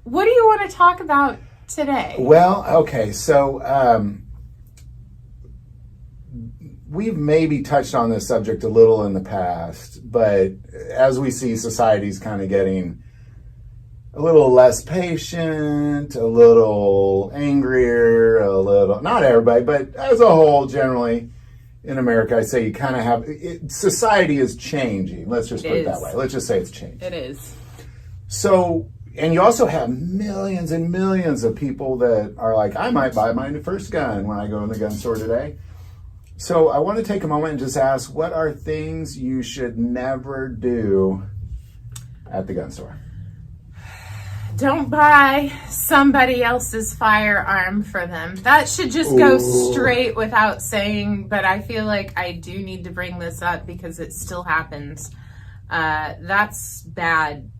what do you want to talk about today? Well, okay, so we've maybe touched on this subject a little in the past, but as we see society's kind of getting a little less patient, a little angrier, a little, not everybody, but as a whole, generally in America, I say you kind of have, society is changing. Let's just put it that way. Let's just say it's changing. It is. So, and you also have millions and millions of people that are like, I might buy my first gun when I go in the gun store today. So I want to take a moment and just ask, what are things you should never do at the gun store? Don't buy somebody else's firearm for them. That should just go straight without saying, but I feel like I do need to bring this up because it still happens. That's bad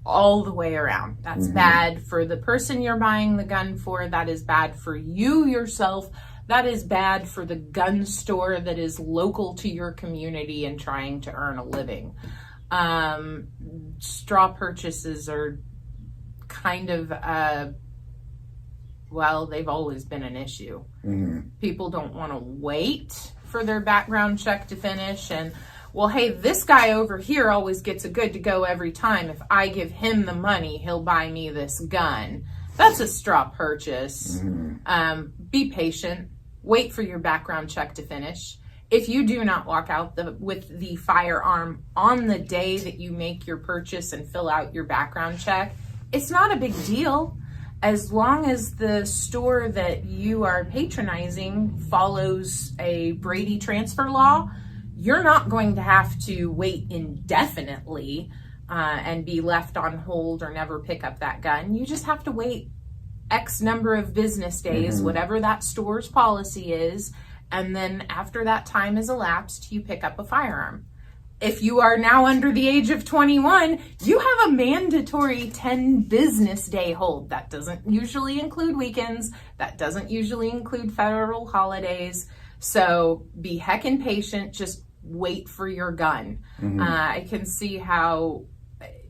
all the way around. That's bad for the person you're buying the gun for. That is bad for you yourself. That is bad for the gun store that is local to your community and trying to earn a living. Straw purchases are kind of, well, they've always been an issue. People don't want to wait for their background check to finish and, well, hey, this guy over here always gets a good to go every time. If I give him the money, he'll buy me this gun. That's a straw purchase. Be patient. Wait for your background check to finish. If you do not walk out with the firearm on the day that you make your purchase and fill out your background check, it's not a big deal. As long as the store that you are patronizing follows a Brady transfer law, you're not going to have to wait indefinitely and be left on hold or never pick up that gun. You just have to wait X number of business days, whatever that store's policy is, and then after that time is elapsed, you pick up a firearm. If you are now under the age of 21, you have a mandatory 10 business day hold. That doesn't usually include weekends. That doesn't usually include federal holidays. So be heckin' patient. Just wait for your gun. I can see how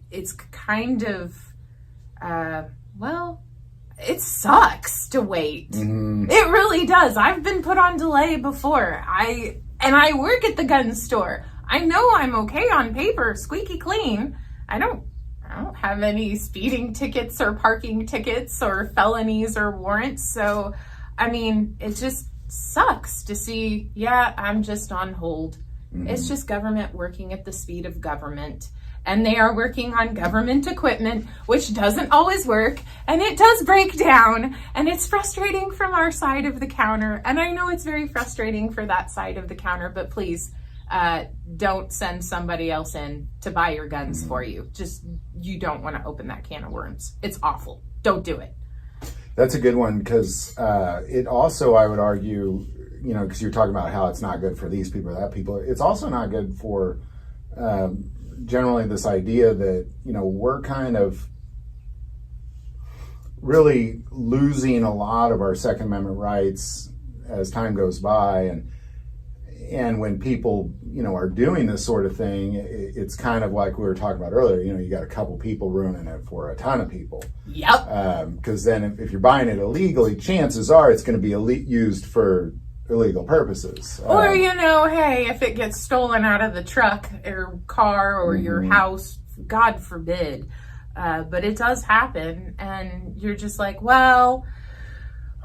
it's kind of, well, it sucks to wait. It really does. I've been put on delay before. I work at the gun store. I know I'm okay on paper, squeaky clean. I don't have any speeding tickets or parking tickets or felonies or warrants. So, I mean, it just sucks to see, yeah, I'm just on hold. It's just government working at the speed of government. And they are working on government equipment, which doesn't always work, and it does break down, and it's frustrating from our side of the counter. And I know it's very frustrating for that side of the counter, but please don't send somebody else in to buy your guns for you. Just, you don't want to open that can of worms. It's awful. Don't do it. That's a good one, because it also, I would argue, you know, because you're talking about how it's not good for these people or that people, it's also not good for generally this idea that, you know, we're kind of really losing a lot of our Second Amendment rights as time goes by, and when people, you know, are doing this sort of thing, it's kind of like we were talking about earlier. You know, you got a couple people ruining it for a ton of people. Yep. Because then if you're buying it illegally, chances are it's going to be used for illegal purposes. Or, you know, hey, if it gets stolen out of the truck or car or your house, God forbid. But it does happen, and you're just like, well,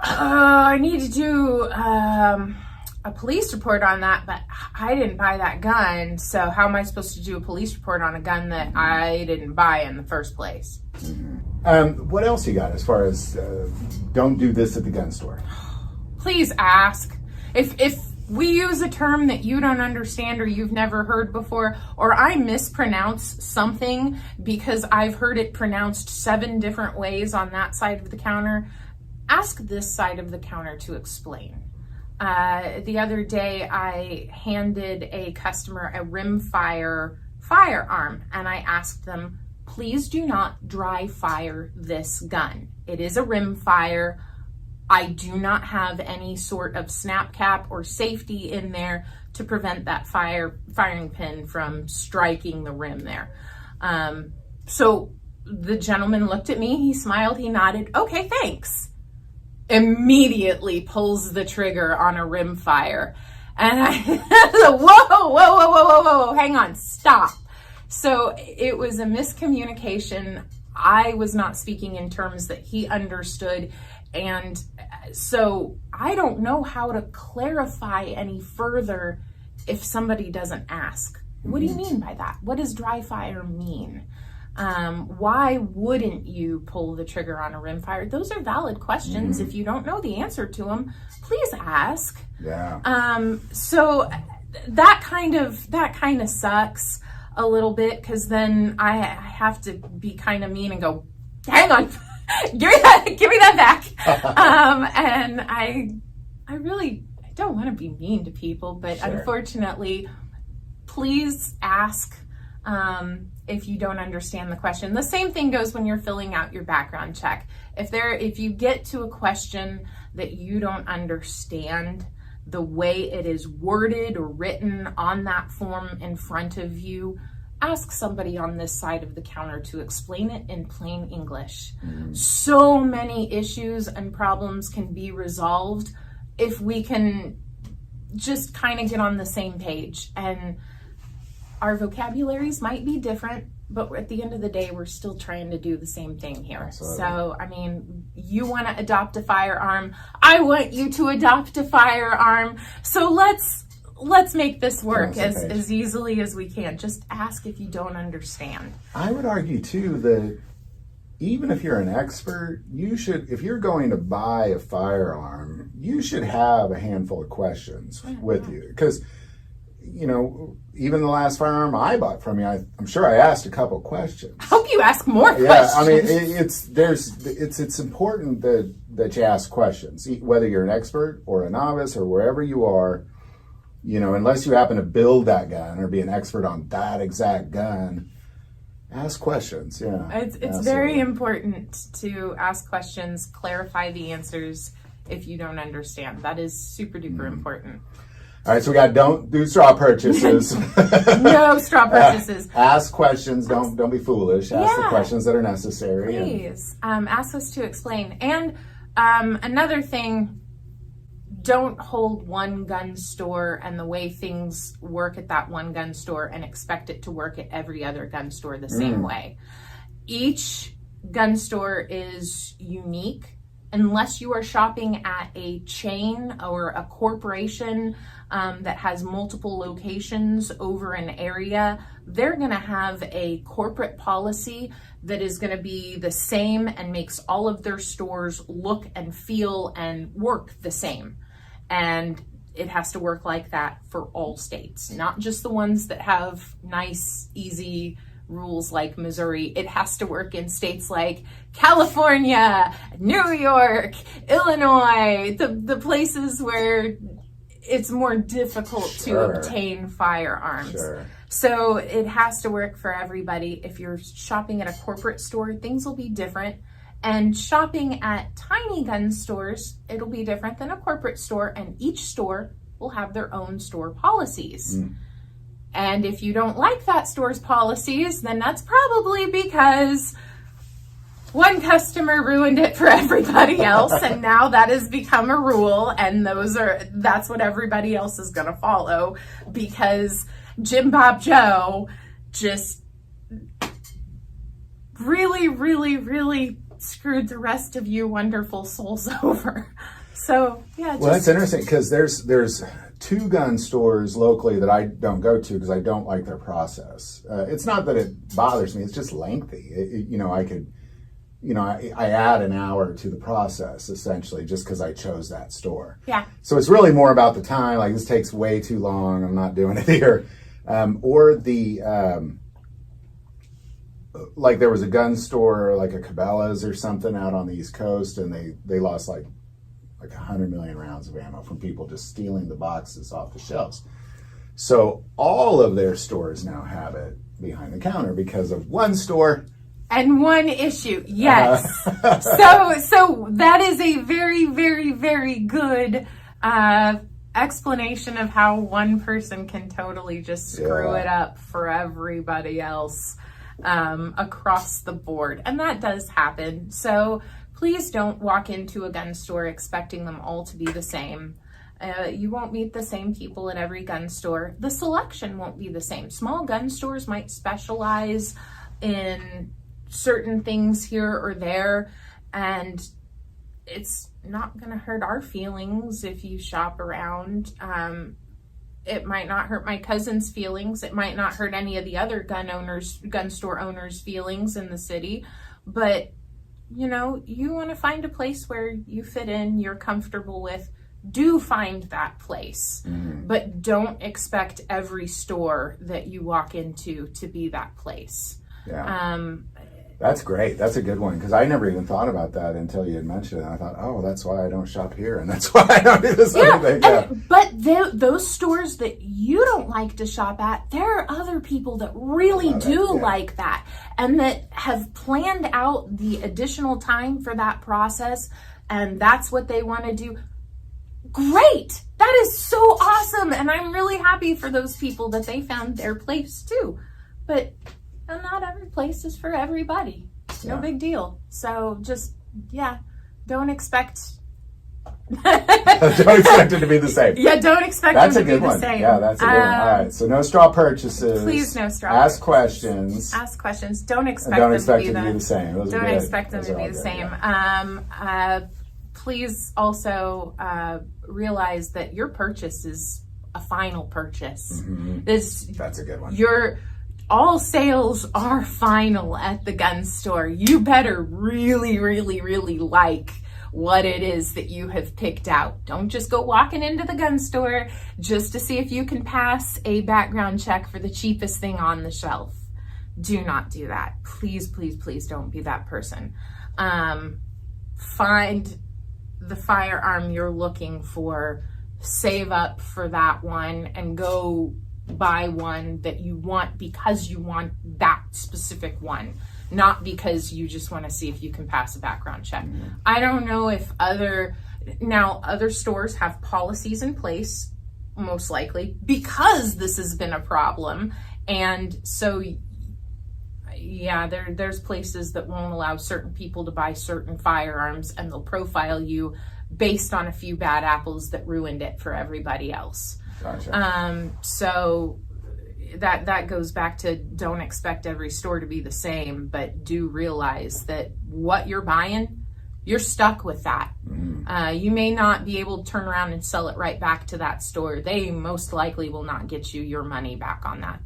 I need to do a police report on that, but I didn't buy that gun, so how am I supposed to do a police report on a gun that I didn't buy in the first place? What else you got as far as don't do this at the gun store? Please ask. If we use a term that you don't understand or you've never heard before, or I mispronounce something because I've heard it pronounced 7 different ways on that side of the counter, ask this side of the counter to explain. The other day, I handed a customer a rimfire firearm, and I asked them, please do not dry fire this gun. It is a rimfire. I do not have any sort of snap cap or safety in there to prevent that firing pin from striking the rim there. So the gentleman looked at me, he smiled, he nodded, okay, thanks. Immediately pulls the trigger on a rim fire. And I, whoa, hang on, stop. So it was a miscommunication. I was not speaking in terms that he understood. And so I don't know how to clarify any further if somebody doesn't ask. What do you mean by that? What does dry fire mean? Why wouldn't you pull the trigger on a rim fire? Those are valid questions. If you don't know the answer to them, please ask. Yeah. So that kind of sucks a little bit, because then I have to be kind of mean and go, hang on, give me that back. And I really don't want to be mean to people, but Sure. Unfortunately, please ask if you don't understand the question. The same thing goes when you're filling out your background check. If you get to a question that you don't understand the way it is worded or written on that form in front of you, ask somebody on this side of the counter to explain it in plain English. So many issues and problems can be resolved if we can just kind of get on the same page. And our vocabularies might be different, but at the end of the day, we're still trying to do the same thing here. Absolutely. So, I mean, you want to adopt a firearm. I want you to adopt a firearm. So let's make this work as easily as we can. Just ask if you don't understand. I would argue too that even if you're an expert, if you're going to buy a firearm, you should have a handful of questions with you. Because, even the last firearm I bought from you, I'm sure I asked a couple questions. I hope you ask more questions. Yeah, I mean, it's important that you ask questions, whether you're an expert or a novice or wherever you are. Unless you happen to build that gun or be an expert on that exact gun, ask questions. Yeah, it's very important to ask questions, clarify the answers if you don't understand. That is super duper important. All right, so we got don't do straw purchases. No straw purchases. Ask questions. Don't be foolish. Ask the questions that are necessary. Please ask us to explain. And another thing, don't hold one gun store and the way things work at that one gun store and expect it to work at every other gun store the same way. Each gun store is unique. Unless you are shopping at a chain or a corporation that has multiple locations over an area, they're going to have a corporate policy that is going to be the same and makes all of their stores look and feel and work the same. And it has to work like that for all states, not just the ones that have nice, easy rules like Missouri. It has to work in states like California, New York, Illinois, the places where it's more difficult to obtain firearms. Sure. So it has to work for everybody. If you're shopping at a corporate store, things will be different. And shopping at tiny gun stores, it'll be different than a corporate store, and each store will have their own store policies. And if you don't like that store's policies, then that's probably because one customer ruined it for everybody else, and now that has become a rule, and that's what everybody else is going to follow, because Jim Bob Joe just really, really, really screwed the rest of you wonderful souls over. So yeah. Well, that's interesting, because there's two gun stores locally that I don't go to because I don't like their process. It's not that it bothers me; it's just lengthy. I add an hour to the process essentially just because I chose that store. Yeah. So it's really more about the time. Like, this takes way too long. I'm not doing it here. Like there was a gun store, like a Cabela's or something out on the East Coast, and they lost like 100 million rounds of ammo from people just stealing the boxes off the shelves. So all of their stores now have it behind the counter because of one store. And one issue, yes. So that is a very, very, very good explanation of how one person can totally just screw it up for everybody else. across the board. And that does happen. So please don't walk into a gun store expecting them all to be the same. You won't meet the same people at every gun store. The selection won't be the same. Small gun stores might specialize in certain things here or there, and it's not going to hurt our feelings if you shop around. It might not hurt my cousin's feelings. It might not hurt any of the other gun store owners' feelings in the city. But, you know, you want to find a place where you fit in, you're comfortable with. Do find that place. But don't expect every store that you walk into to be that place. Yeah. That's great. That's a good one, because I never even thought about that until you had mentioned it. I thought, oh, that's why I don't shop here, and that's why I don't do this other thing. Yeah. But those stores that you don't like to shop at, there are other people that really do like that, and that have planned out the additional time for that process, and that's what they want to do. Great! That is so awesome, and I'm really happy for those people that they found their place too. But not every place is for everybody. No big deal. So just, don't expect... Don't expect it to be the same. Yeah, don't expect that's them to a good be one. the same. Yeah, that's a good one. All right, so no straw purchases. Please, no straw Ask purchases. questions. Ask questions. Don't expect Don't them expect to it to be the same. Those don't are good. expect them Those to are be all the good, same. yeah. Please also realize that your purchase is a final purchase. That's a good one. All sales are final at the gun store. You better really, really, really like what it is that you have picked out. Don't just go walking into the gun store just to see if you can pass a background check for the cheapest thing on the shelf. Do not do that. Please, please, please don't be that person. Find the firearm you're looking for, save up for that one, and go buy one that you want because you want that specific one, not because you just want to see if you can pass a background check. I don't know if other stores have policies in place, most likely, because this has been a problem. And so, there's places that won't allow certain people to buy certain firearms, and they'll profile you based on a few bad apples that ruined it for everybody else. Gotcha. So that goes back to, don't expect every store to be the same, but do realize that what you're buying, you're stuck with that. You may not be able to turn around and sell it right back to that store. They most likely will not get you your money back on that.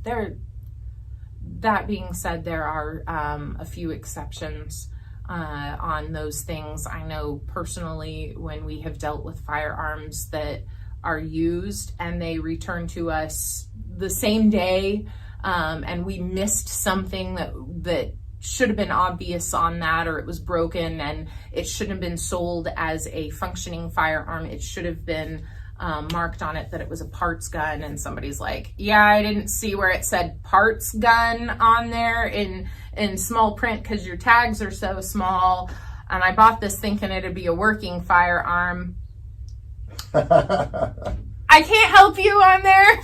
That being said, there are a few exceptions on those things. I know personally, when we have dealt with firearms that are used and they return to us the same day, and we missed something that should have been obvious on that, or it was broken and it shouldn't have been sold as a functioning firearm. It should have been marked on it that it was a parts gun, and somebody's like, I didn't see where it said parts gun on there in small print because your tags are so small, and I bought this thinking it'd be a working firearm. I can't help you on there.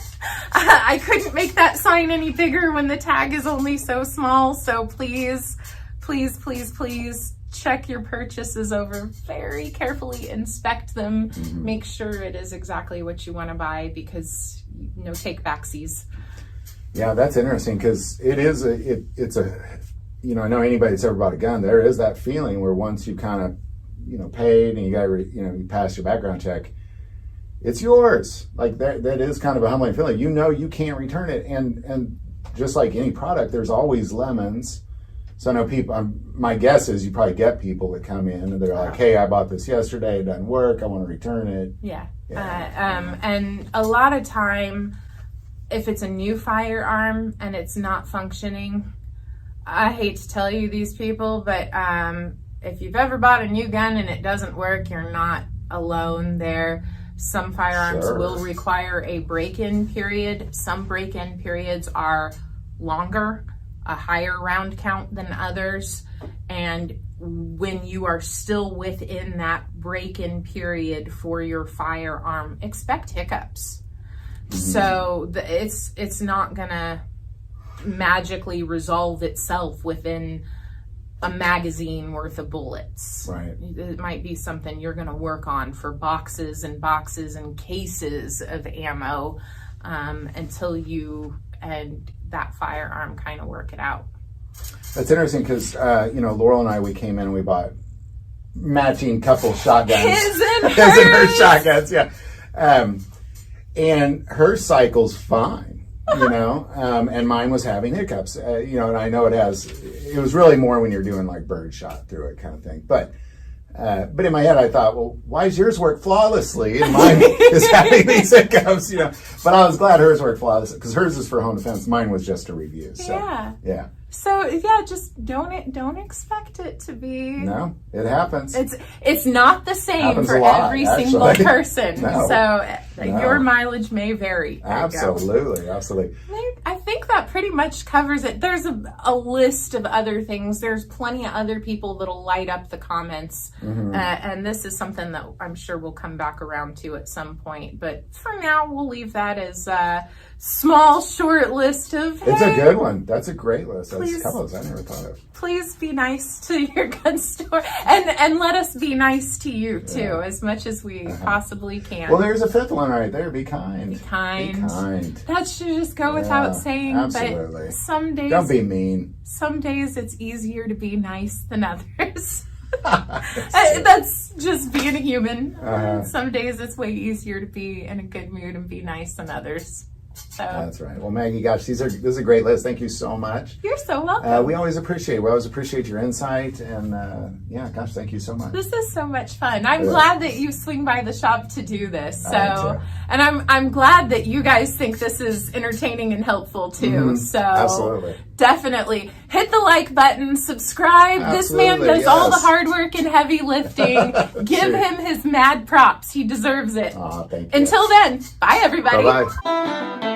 I couldn't make that sign any bigger when the tag is only so small. So please, please, please, please check your purchases over very carefully, inspect them, make sure it is exactly what you want to buy, because no take backsies. Yeah, that's interesting, because it's a I know anybody that's ever bought a gun, there is that feeling where once you kind of paid and you got you pass your background check, it's yours. Like that is kind of a humbling feeling. You can't return it, and just like any product, there's always lemons. So I know people. My guess is you probably get people that come in and they're like, "Hey, I bought this yesterday. It doesn't work. I want to return it." Yeah. And a lot of time, if it's a new firearm and it's not functioning, I hate to tell you these people, but if you've ever bought a new gun and it doesn't work, you're not alone there. Some firearms will require a break-in period. Some break-in periods are longer, a higher round count than others. And when you are still within that break-in period for your firearm, expect hiccups. So it's not gonna, magically resolve itself within a magazine worth of bullets. Right. It might be something you're going to work on for boxes and boxes and cases of ammo until you and that firearm kind of work it out. That's interesting because, Laurel and I, we came in and we bought matching couple shotguns. His and His and her shotguns, yeah. And her cycle's fine, and mine was having hiccups, and I know it was really more when you're doing like bird shot through it kind of thing. But in my head, I thought, well, why does yours work flawlessly and mine is having these hiccups, But I was glad hers worked flawlessly because hers is for home defense. Mine was just a review. So, yeah. So yeah, just don't expect it to be. No, it happens. It's not the same Happens for a lot, every actually. single person. No. So your mileage may vary. There Absolutely. I think that pretty much covers it. There's a list of other things. There's plenty of other people that'll light up the comments, and this is something that I'm sure we'll come back around to at some point. But for now, we'll leave that as a small, short list of. It's a good one. That's a great list. That's Please. colors I never thought of. Please be nice to your gun store, and let us be nice to you too, as much as we possibly can. Well, there's a fifth one right there. Be kind. Be kind. Be kind. That should just go without saying. Absolutely. But some days, don't be mean. Some days it's easier to be nice than others. That's just being a human. Some days it's way easier to be in a good mood and be nice than others. So. That's right. Well, Maggie, gosh, this is a great list. Thank you so much. You're so welcome. We always appreciate your insight, and gosh, thank you so much. This is so much fun. I'm glad that you swing by the shop to do this. So, and I'm glad that you guys think this is entertaining and helpful too. So, absolutely, definitely hit the like button, subscribe. Absolutely, this man does all the hard work and heavy lifting. Give him his mad props. He deserves it. Thank you. Until then, bye everybody. Bye-bye.